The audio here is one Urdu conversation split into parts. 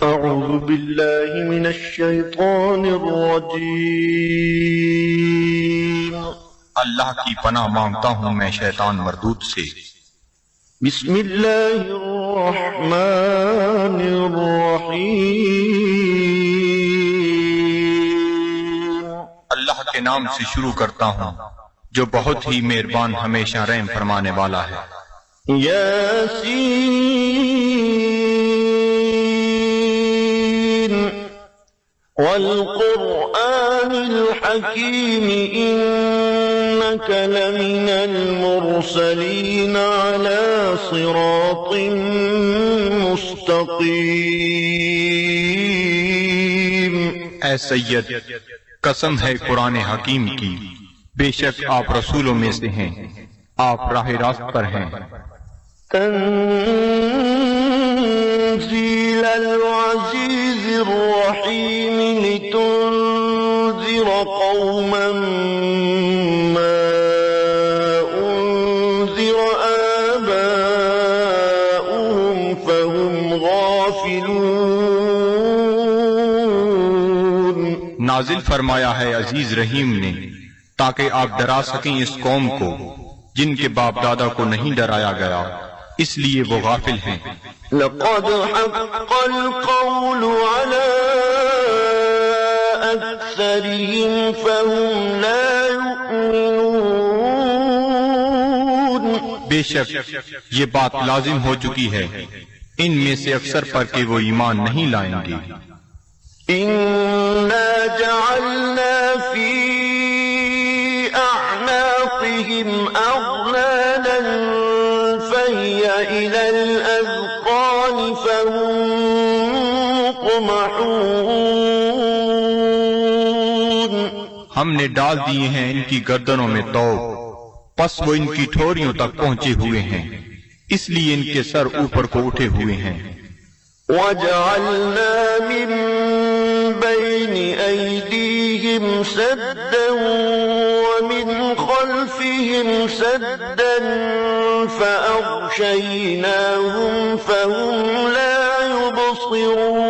أعوذ بالله من الشيطان الرجيم اللہ کی پناہ مانگتا ہوں میں شیطان مردود سے۔ بسم الله الرحمن الرحيم اللہ کے نام سے شروع کرتا ہوں جو بہت ہی مہربان ہمیشہ رحم فرمانے والا ہے۔ ياسين والقرآن الحكيم إنك لمن المرسلين على صراط مستقيم۔ اے سید، قسم ہے قرآن حکیم کی، بے شک آپ رسولوں میں سے ہیں، آپ راہ راست پر ہیں۔ تنزيل العزيز الرحيم لتنذر قوما ما أنذر آباؤهم فهم غافلون۔ نازل فرمایا ہے عزیز رحیم نے تاکہ آپ ڈرا سکیں اس قوم کو جن کے باپ دادا کو نہیں ڈرایا گیا، اس لیے وہ غافل ہیں۔ لقد حق القول على أكثرهم فهم لا يؤمنون۔ بے شک یہ بات لازم ہو چکی ہے ان میں سے اکثر پر کہ وہ ایمان نہیں لائیں گے۔ إنا جعلنا في أعناقهم أغلالا فهي إلى الأذقان فهم مقمحون۔ ہم نے ڈال دیے ہیں ان کی گردنوں میں توق، پس وہ ان کی ٹھوریوں تک پہنچے ہوئے ہیں، اس لیے ان کے سر اوپر کو اٹھے ہوئے ہیں۔ وجعلنا من بين أيديهم سدا ومن خلفهم سدا فأغشيناهم فهم لا يبصرون۔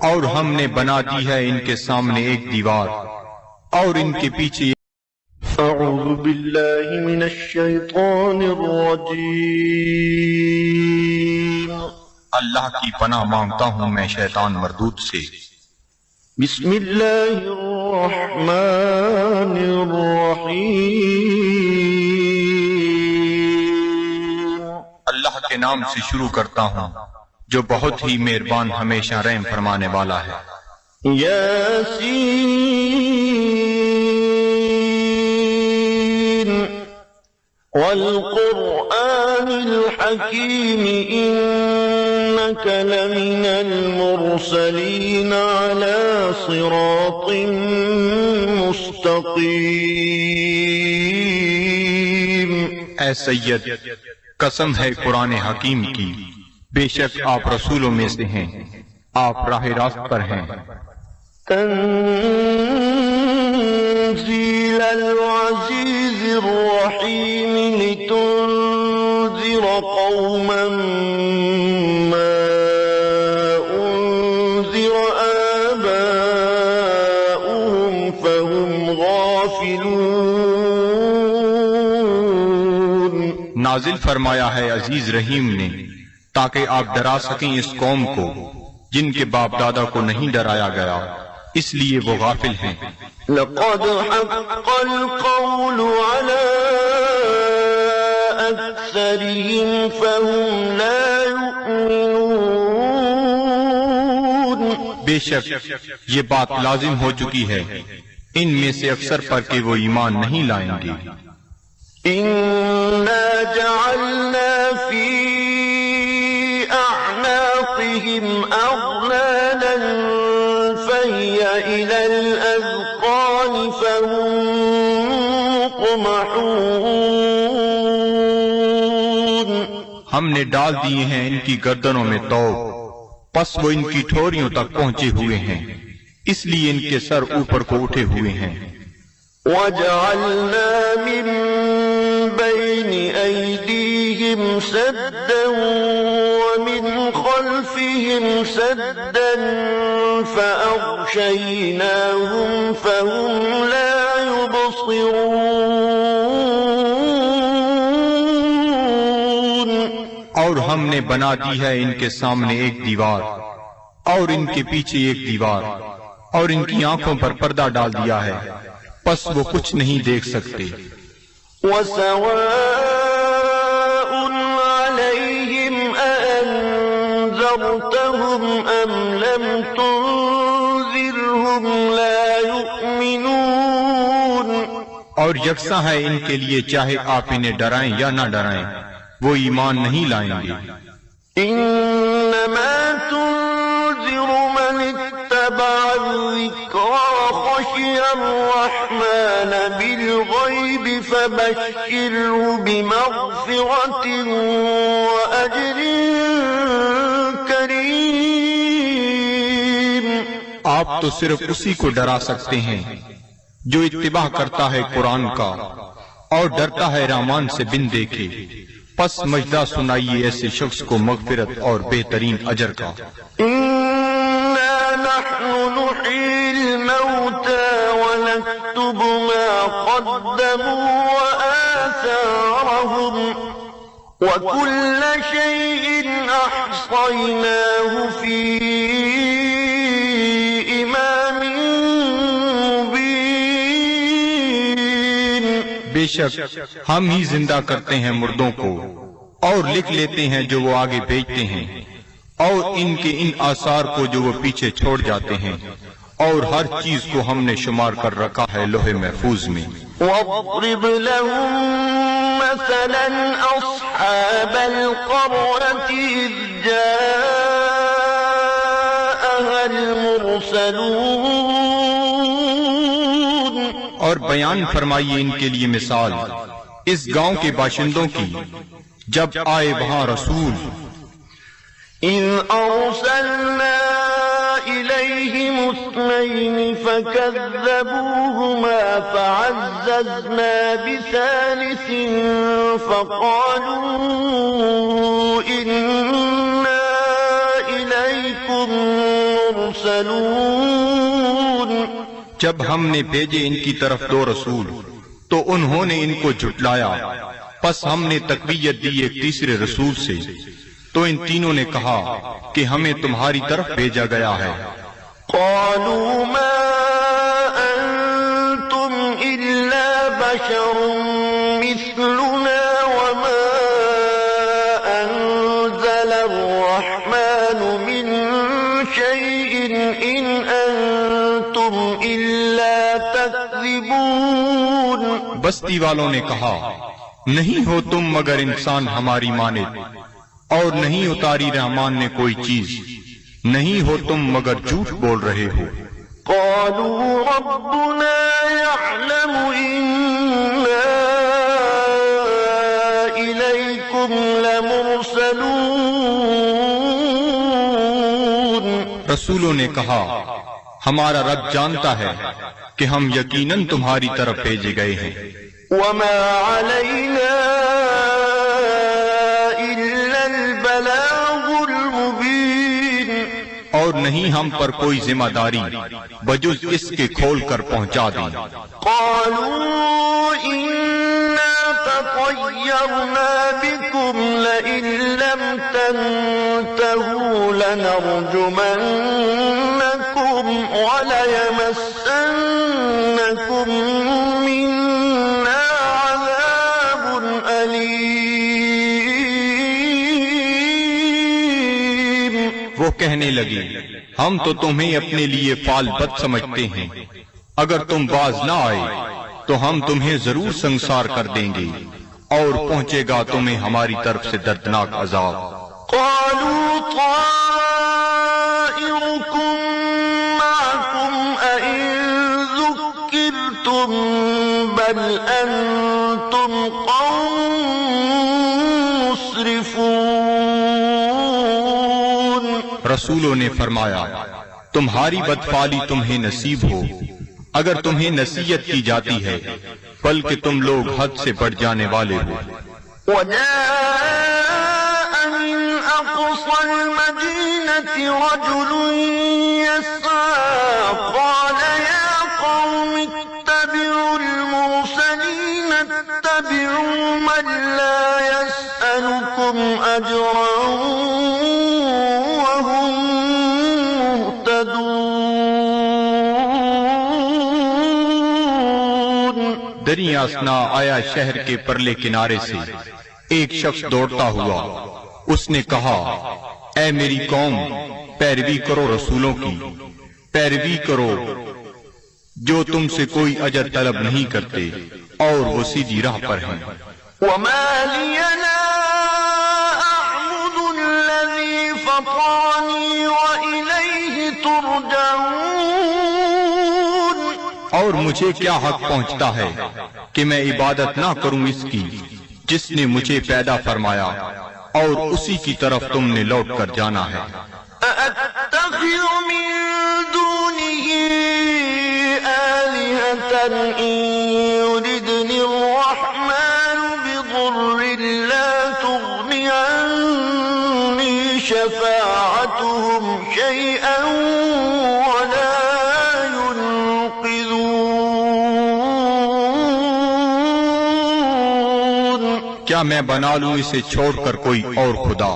اور ہم نے بنا دی ہے ان کے سامنے ایک دیوار اور ان کے پیچھے۔ أعوذ بالله من الشيطان الرجيم اللہ کی پناہ مانگتا ہوں میں شیطان مردود سے۔ بسم الله الرحمن الرحيم اللہ کے نام سے شروع کرتا ہوں جو بہت ہی مہربان ہمیشہ رحم فرمانے والا ہے۔ ياسين والقرآن الحكيم إنك لمن المرسلين على صراط مستقيم۔ اے سید، قسم ہے قرآن حکیم کی، بے شک آپ رسولوں میں سے ہیں، آپ راہ راست پر ہیں۔ تنزيل العزيز الرحيم لتنذر قوما ما أنذر آباؤهم فهم غافلون۔ نازل فرمایا ہے عزیز رحیم نے تاکہ آپ ڈرا سکیں اس قوم کو جن کے باپ دادا کو نہیں ڈرایا گیا، اس لیے وہ غافل ہیں۔ لقد حق القول على أكثرهم فهم لا يؤمنون۔ بے شک یہ بات لازم ہو چکی ہے ان میں سے اکثر پر کہ وہ ایمان نہیں لائیں گے۔ إنا جعلنا في أعناقهم أغلالا فهي إلى الأذقان فهم مقمحون۔ ہم نے ڈال دیے ہیں ان کی گردنوں میں توق، پس وہ ان کی ٹھوریوں تک پہنچے ہوئے ہیں، اس لیے ان کے سر اوپر کو اٹھے ہوئے ہیں۔ وجعلنا من بين أيديهم سدا ومن خلفهم سدا فأغشيناهم فهم لا يبصرون. اور ہم نے بنا دی ہے ان کے سامنے ایک دیوار اور ان کے پیچھے ایک دیوار اور ان کی آنکھوں پر پردہ ڈال دیا ہے، پس وہ کچھ نہیں دیکھ سکتے. وَسَوَاءٌ عَلَيْهِمْ أَأَنذَرْتَهُمْ أَمْ لَمْ تُنذِرْهُمْ لَا يُؤْمِنُونَ. اور یکساں ہے ان کے لیے چاہے آپ انہیں ڈرائیں یا نہ ڈرائیں، وہ ایمان نہیں لائیں گے. إِنَّمَا تُنذِرُ مَنِ اتَّبَعَ الذِّكْرَ وَخَشِيَ الرَّحْمَنَ بِالْغَيْبِ فَبَشِّرْهُ بِمَغْفِرَةٍ وَأَجْرٍ كَرِيمٍ. آپ تو صرف اسی کو ڈرا سکتے ہیں جو اتباع کرتا ہے قرآن کا اور ڈرتا ہے رحمان سے بن دیکھے، پس مجدہ سنائیے ایسے شخص کو مغفرت اور بہترین اجر کا. إِنَّا نَحْنُ نُحْيِي الْمَوْتَى وَنَكْتُبُ مَا قَدَّمُوا وَآثَارَهُمْ وَكُلَّ شَيْءٍ أَحْصَيْنَاهُ فِي إِمَامٍ مُبِينٍ. بے شک ہم ہی زندہ کرتے ہیں مردوں کو اور لکھ لیتے ہیں جو وہ آگے بھیجتے ہیں، اور ان کے ان آثار کو جو وہ پیچھے چھوڑ جاتے ہیں، اور ہر چیز کو ہم نے شمار کر رکھا ہے لوح محفوظ میں. وَاضْرِبْ لَهُم مَّثَلًا أَصْحَابَ الْقَرْيَةِ إِذْ جَاءَهَا الْمُرْسَلُونَ. اور بیان فرمائیے ان کے لیے مثال اس گاؤں کے باشندوں کی جب آئے وہاں رسول. إِذْ أَرْسَلْنَا إِلَيْهِمُ اثْنَيْنِ فَكَذَّبُوهُمَا فَعَزَّزْنَا بِثَالِثٍ فَقَالُوا إِنَّا إِلَيْكُمْ مُرْسَلُونَ. جب ہم نے بھیجے ان کی طرف دو رسول تو انہوں نے ان کو جھٹلایا، پس ہم نے تقویت دی ایک تیسرے رسول سے، تو ان تینوں نے کہا کہ ہمیں تمہاری طرف بھیجا گیا ہے. قالوا ما أنتم إلا بشر مثلنا وما أنزل الرحمن من شيء إن أنتم إلا تكذبون. بستی والوں نے کہا نہیں ہو تم مگر انسان ہماری مانند، اور نہیں اتاری رحمان نے کوئی چیز، نہیں ہو تم مگر جھوٹ بول رہے ہو. قالوا ربنا يعلم إنا إليكم لمرسلون. رسولوں نے کہا ہمارا رب جانتا ہے کہ ہم یقیناً تمہاری طرف بھیجے گئے ہیں. وما علينا إلا البلاغ المبين. اور نہیں ہم پر کوئی ذمہ داری بجز اس کے کھول کر پہنچا دیں. قالوا إنا تطيرنا بكم لئن لم تنتهوا لنرجمنكم وليمسنكم منا عذاب أليم. وہ کہنے لگی ہم تو تمہیں اپنے لیے فال بد سمجھتے ہیں، اگر تم باز نہ آئے تو ہم تمہیں ضرور سنسار کر دیں گے اور پہنچے گا تمہیں ہماری طرف سے دردناک عذاب. قالوا طائركم معكم أئن ذكرتم بل أنتم قوم مسرفون. رسولوں نے فرمایا تمہاری بدفعلی تمہیں نصیب ہو اگر تمہیں نصیحت کی جاتی ہے بلکہ تم لوگ حد سے بڑھ جانے والے ہو۔ وجاء من أقصى المدينة رجل يسعى قال يا قوم اتبعوا المرسلين اتبعوا من لا يسألكم أجرا وهم مهتدون۔ دریا اثنا آیا شہر کے پرلے کنارے سے ایک شخص دوڑتا ہوا، اس نے کہا اے میری قوم، پیروی کرو رسولوں کی، پیروی کرو جو تم سے کوئی اجر طلب نہیں کرتے اور وہ سیدھی راہ پر ہیں۔ وما لي لا أعبد الذي فطرني وإليه ترجعون۔ اور مجھے کیا حق پہنچتا ہے کہ میں عبادت نہ کروں اس کی جس نے مجھے پیدا فرمایا اور اسی کی طرف تم نے لوٹ کر جانا ہے۔ أأتخذ من دونه آلهة إن يردني الرحمن بضر لا تغني عني شفاعتهم شيئا ولا ينقذون۔ کیا میں بنا لوں اسے چھوڑ کر کوئی اور خدا؟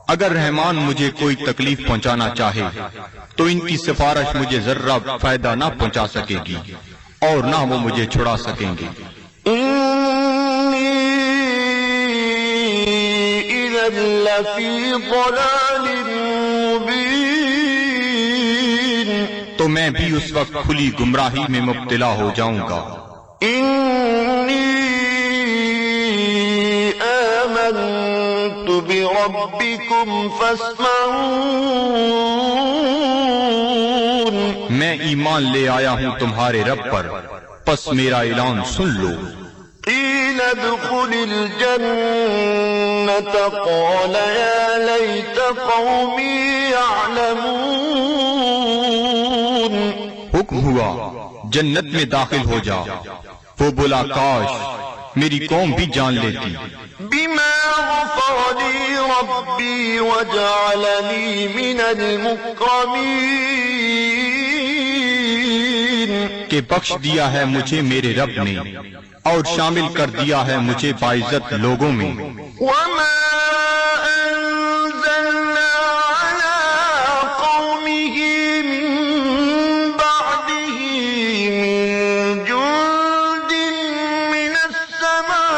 اگر رحمان مجھے کوئی تکلیف پہنچانا چاہے تو ان کی سفارش مجھے ذرہ فائدہ نہ پہنچا سکے گی اور نہ وہ مجھے چھڑا سکیں گے۔ إني إذا لفي ضلال مبين۔ تو میں بھی اس وقت کھلی گمراہی میں مبتلا ہو جاؤں گا۔ إني آمنت بربكم فاسمعون۔ میں ایمان لے آیا ہوں تمہارے رب پر، پس میرا اعلان سن لو۔ قيل ادخل الجنة قال يا ليت قومي يعلمون۔ حکم ہوا جنت میں داخل ہو جا، وہ بولا کاش میری قوم بھی جان لیتی۔ بما غفر لي ربي وجعلني من المكرمين۔ کہ بخش دیا ہے مجھے میرے رب نے اور شامل کر دیا ہے مجھے باعزت لوگوں میں۔ وما أنزلنا على قومه من بعده من جند من السماء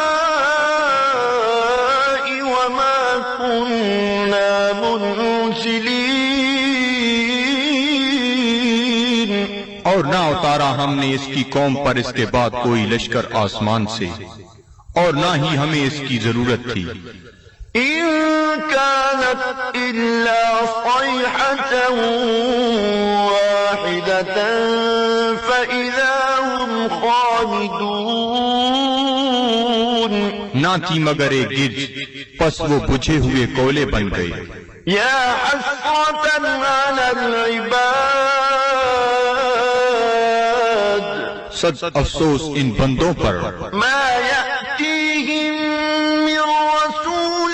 وما كنا منزلين۔ اور نہ اتارا ہم نے اس کی قوم پر اس کے بعد کوئی لشکر آسمان سے، اور نہ ہی ہمیں اس کی ضرورت تھی۔ إن كانت إلا صيحة واحدة فإذا هم خامدون۔ نہ تھی مگر ایک گرج، پس وہ بجھے ہوئے کولے بن گئے۔ يا حسرة على العباد صد افسوس ان بندوں پر، ما يأتيهم من رسول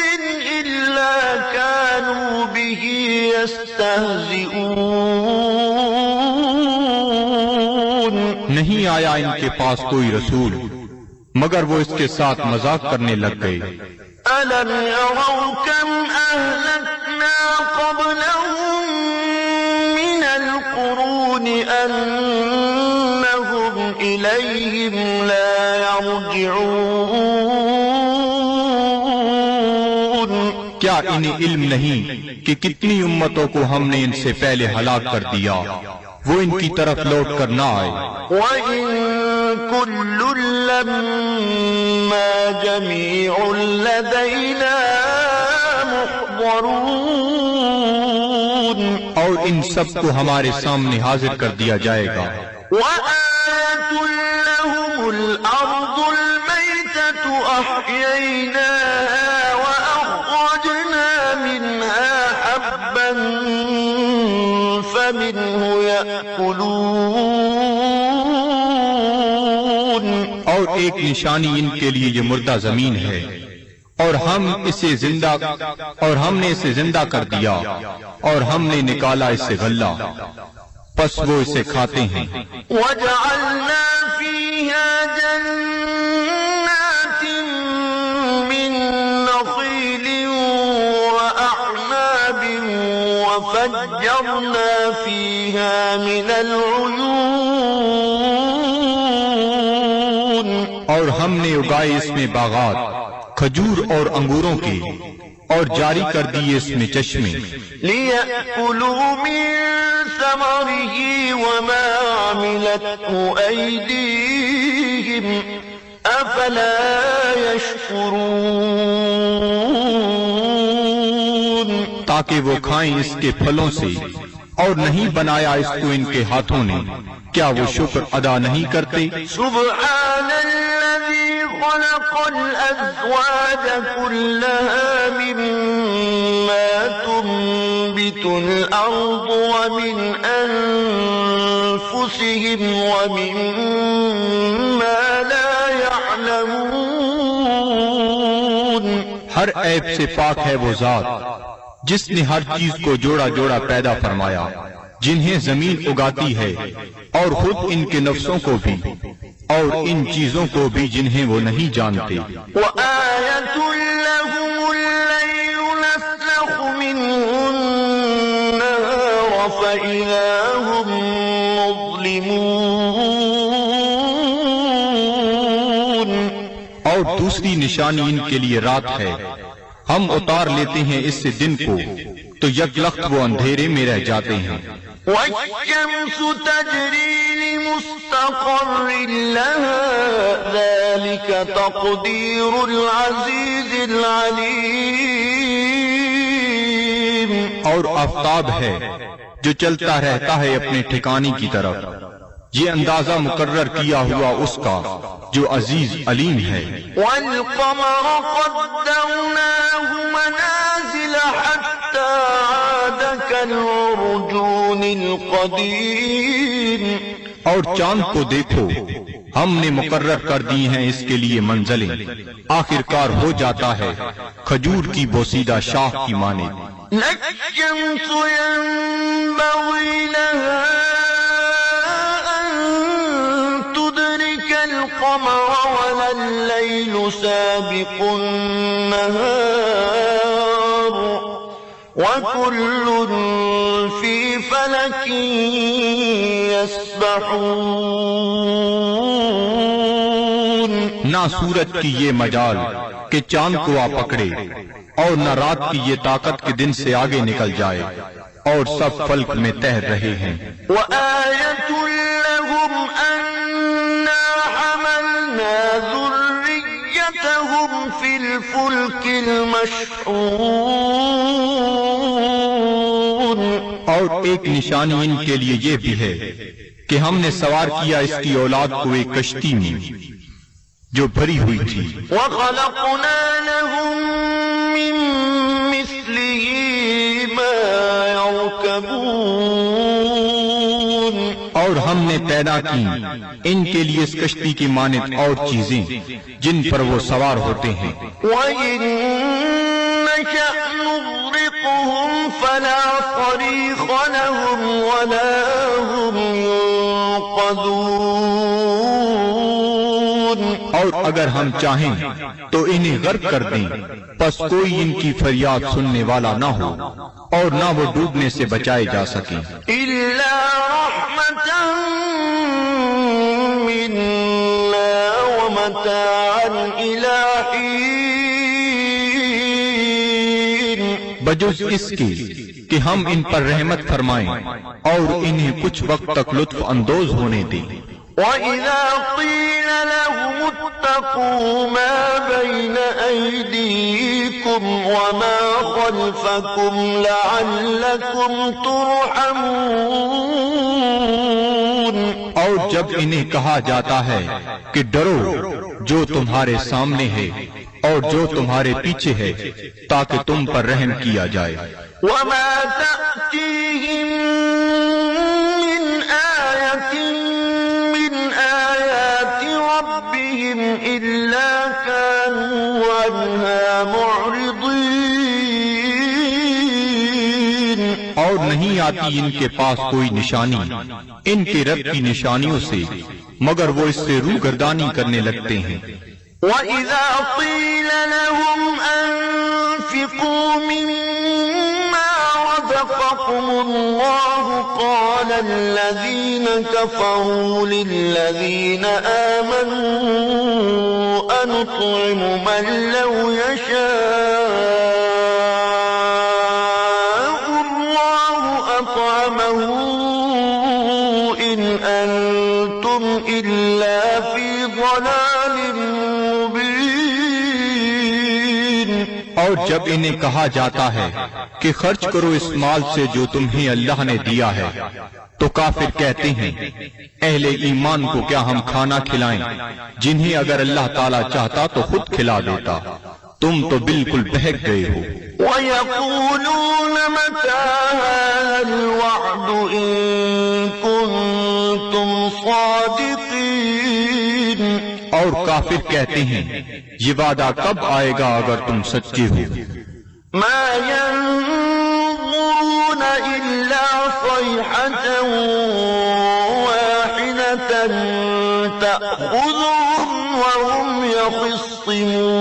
إلا كانوا به يستهزئون۔ نہیں آیا ان کے پاس کوئی رسول مگر وہ اس کے ساتھ مذاق کرنے لگ گئے۔ ألم يروا كم أهلكنا قبلهم من القرون أنهم إليهم لا يرجعون۔ کیا انہیں علم نہیں کہ کتنی امتوں کو ہم نے ان سے پہلے ہلاک کر دیا، وہ ان کی طرف لوٹ کر نہ آئے۔ وإن كل لما جميع لدينا محضرون۔ اور ان سب کو ہمارے سامنے حاضر کر دیا جائے گا۔ وآية لهم الأرض الميتة أحييناها وأخرجنا منها حبا فمنه يأكلون۔ اور ایک نشانی ان کے لیے یہ مردہ زمین ہے، اور ہم نے اسے زندہ کر دیا، اور ہم نے نکالا اس سے غلہ، پس وہ اسے کھاتے ہیں۔ وَجَعَلْنَا فِيهَا جَنَّاتٍ مِّن نَّخِيلٍ وَأَعْنَابٍ وَفَجَّرْنَا فِيهَا مِنَ الْعُيُونِ، اور ہم نے اگائے اس میں باغات کھجور اور انگوروں کے، اور جاری کر دیے اس میں چشمے، لِيَأْكُلُوا مِن ثَمَرِهِ وَمَا عَمِلَتْهُ أَيْدِيهِمْ أَفَلَا يَشْكُرُونَ، تاکہ وہ کھائیں اس کے پھلوں سے، اور نہیں بنایا اس کو ان کے ہاتھوں نے، کیا وہ شکر ادا نہیں کرتے؟ سبحان الذي خلق الأزواج كلها مما تنبت الأرض ومن أنفسهم ومما لا يعلمون، ہر عیب سے پاک ہے وہ ذات جس نے ہر چیز کو جوڑا جوڑا پیدا فرمایا، جنہیں زمین اگاتی ہے، اور خود ان کے نفسوں کو بھی، اور ان چیزوں کو بھی جنہیں وہ نہیں جانتے۔ وَآيَةٌ لَهُمُ اللَّيْلُ نَسْلَخُ مِنْهُ النَّهَارَ فَإِذَا هُمْ مُظْلِمُونَ، اور دوسری نشانی ان کے لیے رات ہے، ہم اتار لیتے ہیں اس سے دن کو، تو یک لخت وہ اندھیرے میں رہ جاتے ہیں۔ وَالشَّمْسُ تَجْرِي لِمُسْتَقَرٍّ لَهَا ذَلِكَ تَقْدِيرُ الْعَزِيزِ الْعَلِيمِ، اور آفتاب ہے جو چلتا رہتا ہے اپنے ٹھکانے کی طرف، یہ اندازہ مقرر کیا ہوا اس کا جو عزیز علیم ہے۔ وَالْقَمَرَ قَدَّرْنَاهُ مَنَازِلَ حَتَّى عَادَ كَالْعُرْجُونِ الْقَدِيمِ، اور چاند کو دیکھو، ہم نے مقرر کر دی ہیں اس کے لیے منزلیں، آخر کار ہو جاتا ہے کھجور کی بوسیدہ شاخ کی مانند۔ لَا الشَّمْسُ يَنبَغِي لَهَا القمر ولا الليل سابق النهار وكل في فلك يسبحون، نہ سورج کی یہ مجال کہ چاند کو آ پکڑے، اور نہ رات کی یہ طاقت کہ دن سے آگے نکل جائے، اور سب فلک میں تیر رہے ہیں۔ وآية لهم أنا حملنا ذريتهم في الفلك المشحون، اور ایک نشانی ان کے لیے یہ بھی ہے کہ ہم نے سوار کیا اس کی اولاد کو ایک کشتی میں جو بھری ہوئی تھی۔ وَخَلَقْنَا لَهُم مِّن مِّثْلِهِ مَا يَرْكَبُونَ، اور ہم نے پیدا کی ان کے لیے اس کشتی کی مانند اور چیزیں جن پر وہ سوار ہوتے ہیں۔ وَإِن نَّشَأْ نُغْرِقْهُمْ فَلَا صَرِيخَ لَهُمْ وَلَا هُمْ يُنقَذُونَ، اور اگر ہم چاہیں تو انہیں غرق کر دیں، پس کوئی ان کی فریاد سننے والا نہ ہو، اور نہ وہ ڈوبنے سے بچائے جا سکیں۔ إِلَّا رَحْمَةً مِّنَّا وَمَتَاعًا إِلَىٰ حِينٍ، بجز اس کے کہ ہم ان پر رحمت فرمائیں اور انہیں کچھ وقت تک لطف اندوز ہونے دیں۔ وَإِذَا قِيلَ لَهُمُ اتَّقُوا مَا بَيْنَ أَيْدِيكُمْ وَمَا خَلْفَكُمْ لَعَلَّكُمْ تُرْحَمُونَ، اور جب انہیں کہا جاتا ہے کہ ڈرو جو تمہارے سامنے ہے اور جو تمہارے پیچھے ہے، تاکہ تم پر رحم کیا جائے۔ وَمَا تَأْتِيهِم مِّنْ آيَةٍ مِّنْ آيَاتِ رَبِّهِمْ اور نہیں آتی ان کے پاس کوئی نشانی ان کے رب کی نشانیوں سے مگر وہ اس سے روگردانی کرنے لگتے ہیں۔ وَإِذَا قِيلَ لَهُمْ أَنفِقُوا مِمَّا رَزَقَكُمُ اللَّهُ قَالَ الَّذِينَ كَفَرُوا لِلَّذِينَ آمَنُوا أَنُطْعِمُ مَن لَّوْ يَشَاءُ اللَّهُ أَطْعَمَهُ إِنْ أَنتُمْ إِلَّا فِي ضَلَالٍ مُبِينٍ۔ اور جب انہیں کہا جاتا ہے کہ خرچ کرو اس مال سے جو تمہیں اللہ نے دیا ہے تو کافر کہتے ہیں اہل ایمان کو کیا ہم کھانا کھلائیں جنہیں اگر اللہ تعالیٰ چاہتا تو خود کھلا دیتا، تم تو بالکل بہک گئے ہو۔ وَيَقُولُونَ مَتَىٰ هَٰذَا الْوَعْدُ إِن كُنتُمْ صَادِقِينَ۔ اور کافر کہتے ہیں یہ وعدہ کب آئے گا اگر تم سچے ہو؟ مَا يَنظُرُونَ إِلَّا صَيْحَةً وَاحِدَةً تَأْخُذُهُمْ وَهُمْ يَخِصِّمُونَ۔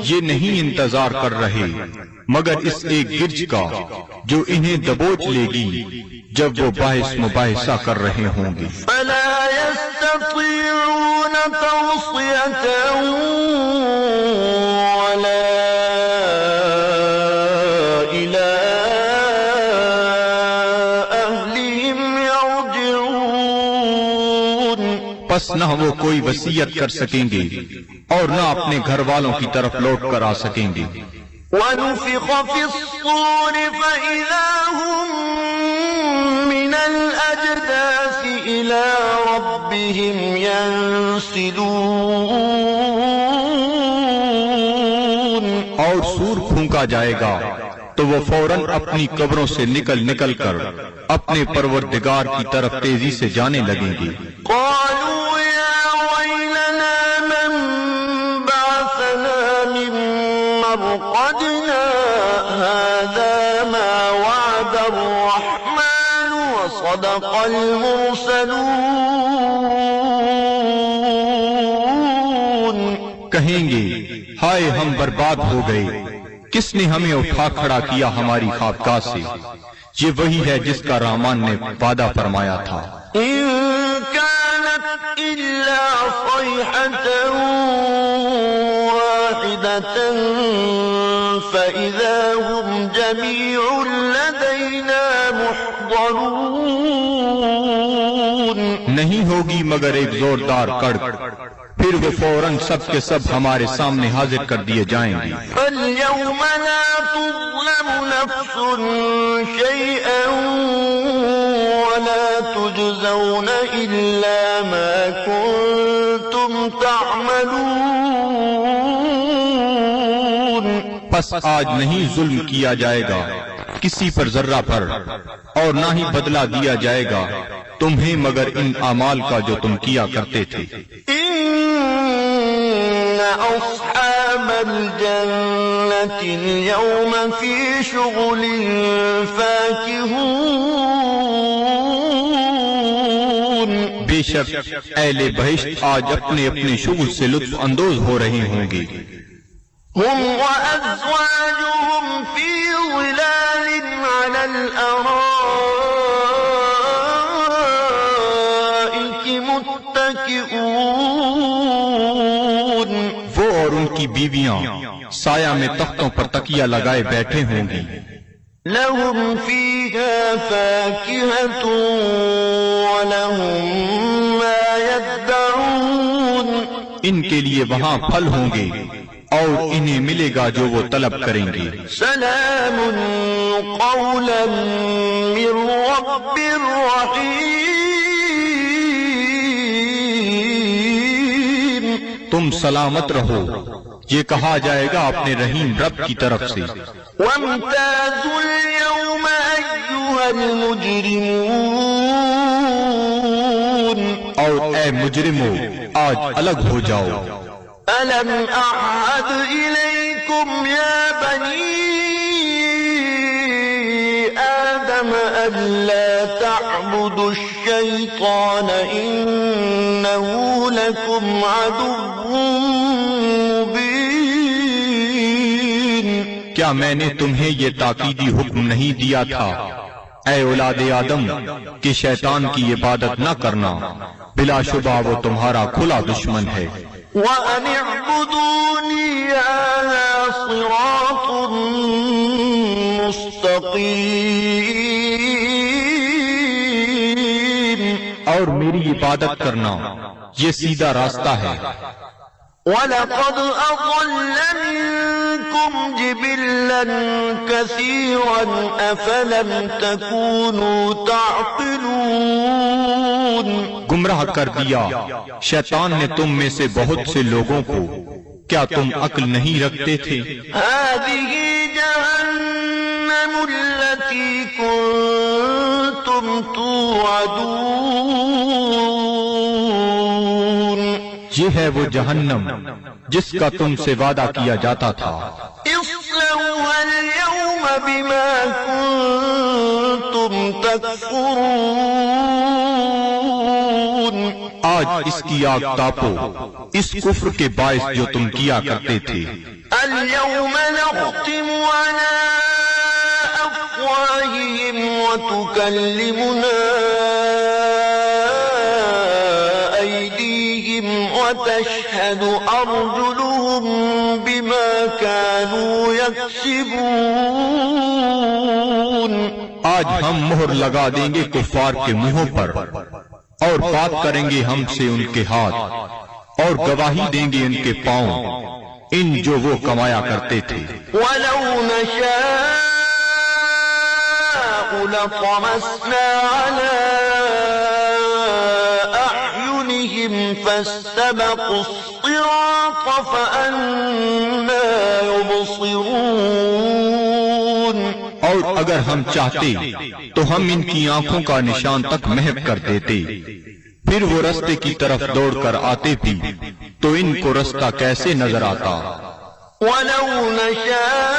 یہ نہیں انتظار کر رہے مگر اس ایک گرج کا جو انہیں دبوچ لے گی جب وہ باعث مباحثہ کر رہے ہوں گے۔ فَلَا يَسْتَطِيعُونَ تَوْصِيَةً وَلَا إِلَىٰ أَهْلِهِمْ يَرْجِعُونَ۔ پس نہ وہ کوئی وصیت کر سکیں گے اور نہ اپنے گھر والوں کی طرف لوٹ کر آ سکیں گے۔ وَنُفِخَ فِي الصُّورِ فَإِذَا هُم مِّنَ الْأَجْدَاثِ إِلَىٰ رَبِّهِمْ يَنسِلُونَ۔ اور سور پھونکا جائے گا تو وہ فوراً اپنی قبروں سے نکل کر اپنے پروردگار کی طرف تیزی سے جانے لگیں گے۔ قَالُوا يَا وَيْلَنَا مَن بَعَثَنَا مِن مَّرْقَدِنَا هَٰذَا مَا وَعَدَ الرَّحْمَٰنُ وَصَدَقَ الْمُرْسَلُونَ۔ کہیں گے ہائے ہم برباد ہو گئے، کس نے ہمیں اٹھا کھڑا کیا ہماری خوابگاہ سے؟ یہ وہی ہے جس کا رحمان نے وعدہ فرمایا تھا۔ إِن كَانَتْ إِلَّا صَيْحَةً وَاحِدَةً فَإِذَا هُمْ جَمِيعٌ لَدَيْنَا مُحْضَرُونَ۔ نہیں ہوگی مگر ایک زوردار کڑک، پھر وہ فوراً سب کے سب ہمارے سامنے حاضر کر دیے جائیں گے۔ فَالْيَوْمَ لَا تُظْلَمُ نَفْسٌ شَيْئًا وَلَا تُجْزَوْنَ إِلَّا مَا كُنتُمْ تَعْمَلُونَ۔ پس آج نہیں ظلم کیا جائے گا کسی پر ذرہ پر اور نہ ہی بدلہ دیا جائے گا تمہیں مگر ان اعمال کا جو تم کیا کرتے تھے۔ إِنَّ أَصْحَابَ الْجَنَّةِ الْيَوْمَ فِي شُغُلٍ فَاكِهُونَ۔ بے شک اہل بہشت آج اپنے اپنے شغل سے لطف اندوز ہو رہے ہوں گے۔ هُمْ وَأَزْوَاجُهُمْ فِي ظِلَالٍ عَلَى الْأَرَائِكِ مُتَّكِئُونَ۔ وہ اور ان کی بیویاں سایہ میں تختوں پر تکیہ لگائے بیٹھے ہوں گی۔ لَهُمْ فِيهَا فَاكِهَةٌ وَلَهُم مَّا يَدَّعُونَ۔ ان کے لیے وہاں پھل ہوں گے اور انہیں ملے گا جو وہ طلب کریں گے۔ سلام قولا من رب رحیم۔ تم سلامت رہو، یہ کہا جائے گا اپنے رحیم رب کی طرف سے۔ وامتازوا اليوم أيها المجرمون۔ اور اے مجرمو آج الگ ہو جاؤ۔ ألم أعهد إليكم يا بني ألا تعبدوا الشيطان إنه لكم عدو مبين. کیا میں نے تمہیں یہ تاکیدی حکم نہیں دیا تھا اے اولاد آدم کہ شیطان کی عبادت نہ کرنا، بلا شبہ وہ تمہارا کھلا دشمن ہے. وَأَنِ اعْبُدُونِي هَذَا صِرَاطٌ مُسْتَقِيمٌ. اور میری عبادت کرنا یہ سیدھا راستہ ہے. وَلَقَدْ أَضَلَّ مِنكُمْ جِبِلًّا كَثِيرًا أَفَلَمْ تَكُونُوا تَعْقِلُونَ. گمراہ کر دیا شیطان نے تم میں سے بہت سے لوگوں کو، کیا تم عقل نہیں رکھتے تھے؟ هَذِهِ جَهَنَّمُ الَّتِي كُنتُمْ تُوعَدُونَ. یہ ہے وہ جہنم جس کا تم سے وعدہ کیا جاتا تھا. اصلوها اليوم بما كنتم تكفرون. آج اس کی آگ تاپو اس کفر کے باعث جو تم کیا کرتے تھے. اليوم نختم على أفواههم وتكلمنا أيديهم وتشهد أرجلهم بما كانوا يكسبون. آج ہم مہر لگا دیں گے کفار کے منہوں پر، اور بات کریں گے ہم سے ان کے ہاتھ، اور گواہی دیں گے ان کے پاؤں ان جو وہ کمایا کرتے تھے. وَلَوْ نَشَاءُ لَطَمَسْنَا عَلَىٰ أَعْيُنِهِمْ فَاسْتَبَقُوا الصِّرَاطَ فَأَنَّىٰ يُبْصِرُونَ. اور اگر ہم چاہتے تو ہم ان کی آنکھوں کا نشان تک محو کر دیتے، پھر وہ رستے کی طرف دوڑ کر آتے بھی تو ان کو رستہ کیسے نظر آتا. وَلَوْ نَشَاءُ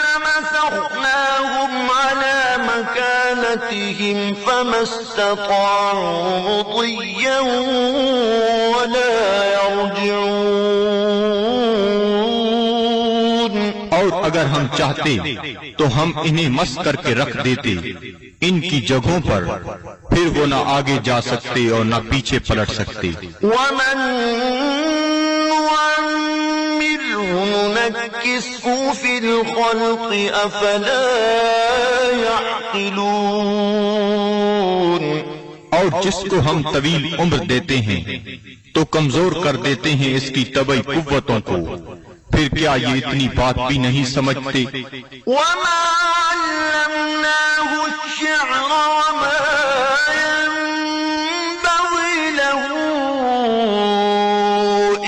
لَمَسَخْنَاهُمْ عَلَىٰ مَكَانَتِهِمْ فَمَا اسْتَطَاعُوا مُضِيًّا وَلَا يَرْجِعُونَ. اور اگر ہم چاہتے تو ہم انہیں مس کر کے رکھ دیتے ان کی جگہوں پر، پھر وہ نہ آگے جا سکتے اور نہ پیچھے پلٹ سکتے. وَمَن نُّعَمِّرْهُ نُنَكِّسْهُ فِي الْخَلْقِ أَفَلَا يَعْقِلُونَ. اور جس کو ہم طویل عمر دیتے ہیں تو کمزور کر دیتے ہیں اس کی طبعی قوتوں کو، پھر کیا یہ اتنی بات بھی نہیں سمجھتے؟ وَمَا عَلَّمْنَاهُ الشِّعْرَ وَمَا يَنبَغِي لَهُ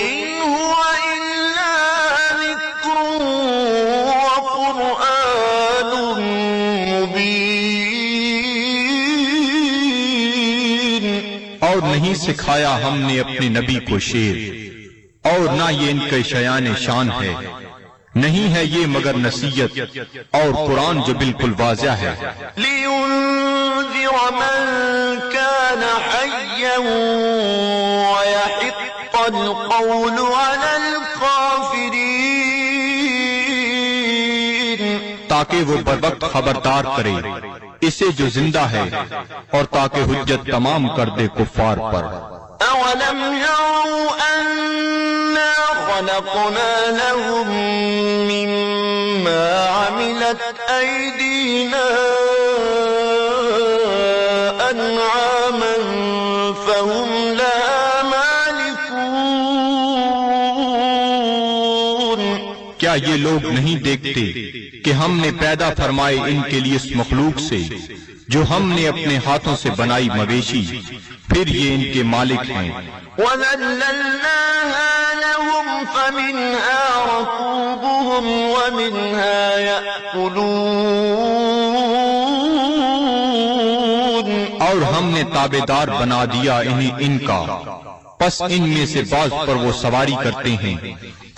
إِنْ هُوَ إِلَّا ذِكْرٌ وَقُرْآنٌ مُبِينٌ. اور نہیں سکھایا ہم نے اپنے نبی کو شعر، اور نہ یہ ان کے شایان شان ہے، نہیں ہے یہ مگر نصیحت اور قرآن جو بالکل واضح ہے. لِيُنذِرَ مَن كَانَ حَيًّا وَيَحِقَّ الْقَوْلُ عَلَى الْكَافِرِينَ. تاکہ وہ بروقت خبردار کرے اسے جو زندہ ہے، اور تاکہ حجت تمام کر دے کفار پر. أَوَلَمْ يَرَوْا أَنَّا خَلَقْنَا لَهُم مِّمَّا عَمِلَتْ أَيْدِينَا أَنْعَامًا فَهُمْ لَهَا مَالِكُونَ. کیا یہ لوگ نہیں دیکھتے کہ ہم نے پیدا فرمائے ان کے لیے اس مخلوق سے جو ہم نے اپنے ہاتھوں سے بنائی مویشی، پھر یہ ان کے مالک ہیں. وَذَلَّلْنَاهَا لَهُمْ فَمِنْهَا رَكُوبُهُمْ وَمِنْهَا يَأْكُلُونَ. اور ہم نے تابعدار بنا دیا انہیں ان کا، پس پس ان میں سے بعض پر وہ سواری کرتے ہیں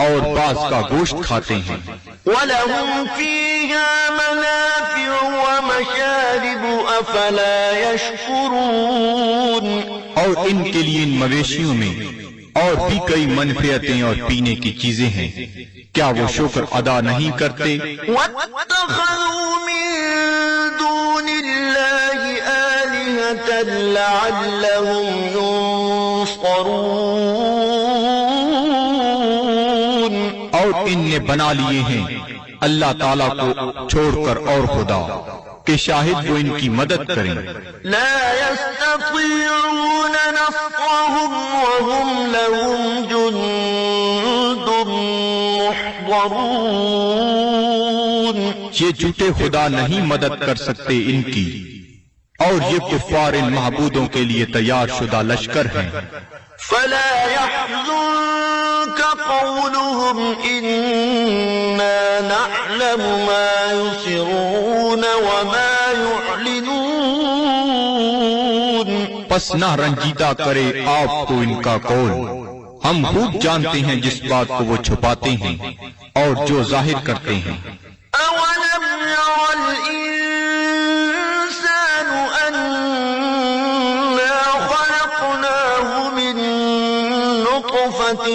اور بعض کا گوشت کھاتے ہیں۔ وَلَهُمْ فِيهَا مَنَافِعُ وَمَشَارِبُ أَفَلَا يَشْكُرُونَ، اور ان کے لیے ان مویشیوں میں اور بھی کئی منفعتیں اور پینے کی چیزیں ہیں، کیا وہ شکر ادا نہیں کرتے؟ وَاتَّخَذُوا مِن دُونِ اللَّهِ آلِهَةً لَعَلَّهُمْ يُنصَرُونَ، اور ان نے بنا لیے ہیں اللہ تعالیٰ کو چھوڑ کر اور خدا کہ شاہد وہ ان کی مدد کریں۔ لا يستطيعون نصرهم وهم لهم جند محضرون، یہ جھوٹے خدا نہیں مدد کر سکتے ان کی، اور یہ کفار ان معبودوں کے لیے تیار شدہ لشکر ہیں۔ فلا يحزنك قولهم إنا نعلم ما يسرون وما يعلنون، پس نہ رنجیدہ کرے آپ کو ان کا قول، ہم خوب جانتے ہیں جس بات کو وہ چھپاتے ہیں اور جو ظاہر کرتے ہیں۔ أولم ير الإنسان أنا خلقناه من نطفة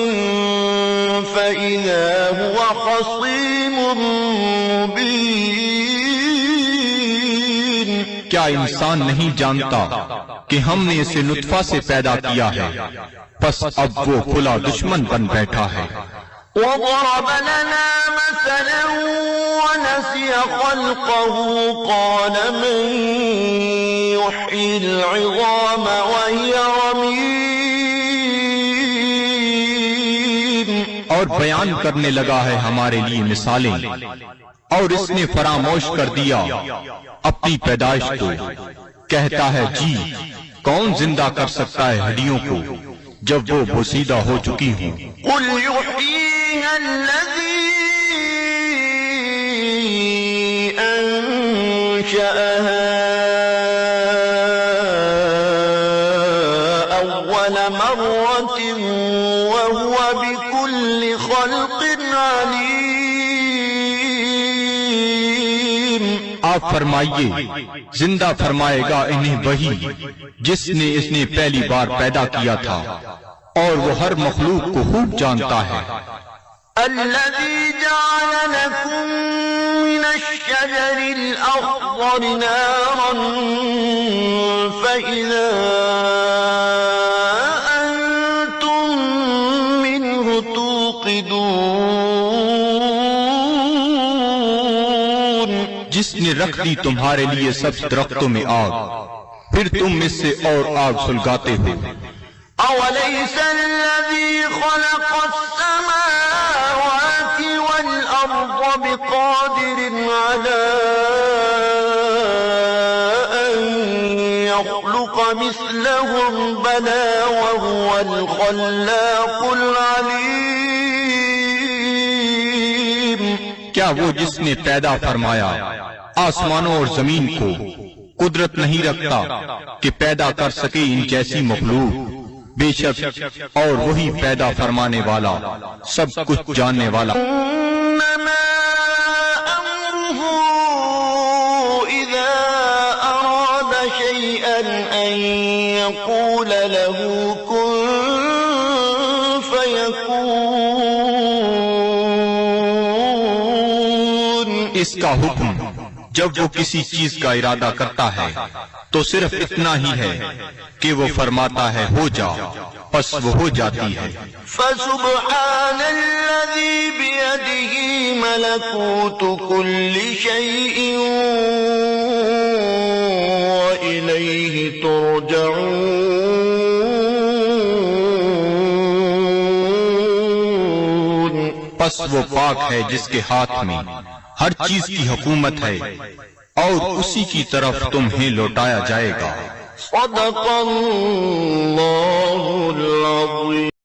فإذا هو خصيم مبين، کیا انسان نہیں جانتا کہ ہم نے اسے نطفہ سے پیدا کیا ہے، پس اب وہ کھلا دشمن بن بیٹھا ہے۔ وضرب لنا مثلا ونسي خلقه قال من يحيي العظام وهي رميم، اور بیان کرنے لگا ہے ہمارے لیے مثالیں، اور اس نے فراموش کر دیا اپنی پیدائش کو، کہتا ہے جی کون زندہ کر سکتا ہے ہڈیوں کو جب وہ بوسیدہ ہو چکی ہوں۔ قل يحييها الذي أنشأها أول مرة وهو بكل خلق عليم، آپ فرمائیے زندہ فرمائے گا انہیں وہی جس نے اس نے پہلی بار پیدا کیا تھا، اور وہ ہر مخلوق کو خوب جانتا ہے۔ الذي جعل لكم من الشجر الأخضر نارا فإذا أنتم منه توقدون، جس نے رکھ دی تمہارے لیے سبز درختوں میں آگ، پھر تم اس سے اور آگ سلگاتے ہو۔ أوليس الذي خلق السماوات والأرض بقادر على أن يخلق مثلهم بلى وهو الخلاق العليم، کیا وہ جس نے پیدا فرمایا آسمانوں اور زمین کو قدرت نہیں رکھتا کہ پیدا کر سکے ان جیسی مخلوق؟ بے شک اور وہی پیدا فرمانے والا سب کچھ جاننے والا۔ إنما أمره إذا أراد شيئا أن يقول له كن فيكون، اس کا حکم جب وہ کسی چیز کا ارادہ کرتا ہے تو صرف اتنا ہی ہے کہ وہ فرماتا ہے ہو جا، پس وہ ہو جاتی ہے۔ فسبحان الذي بيده ملكوت كل شيء وإليه ترجعون، پس وہ پاک ہے جس کے ہاتھ میں ہر چیز کی حکومت ہے اور اسی کی طرف تمہیں لوٹایا جائے گا۔ صدق اللہ العظیم۔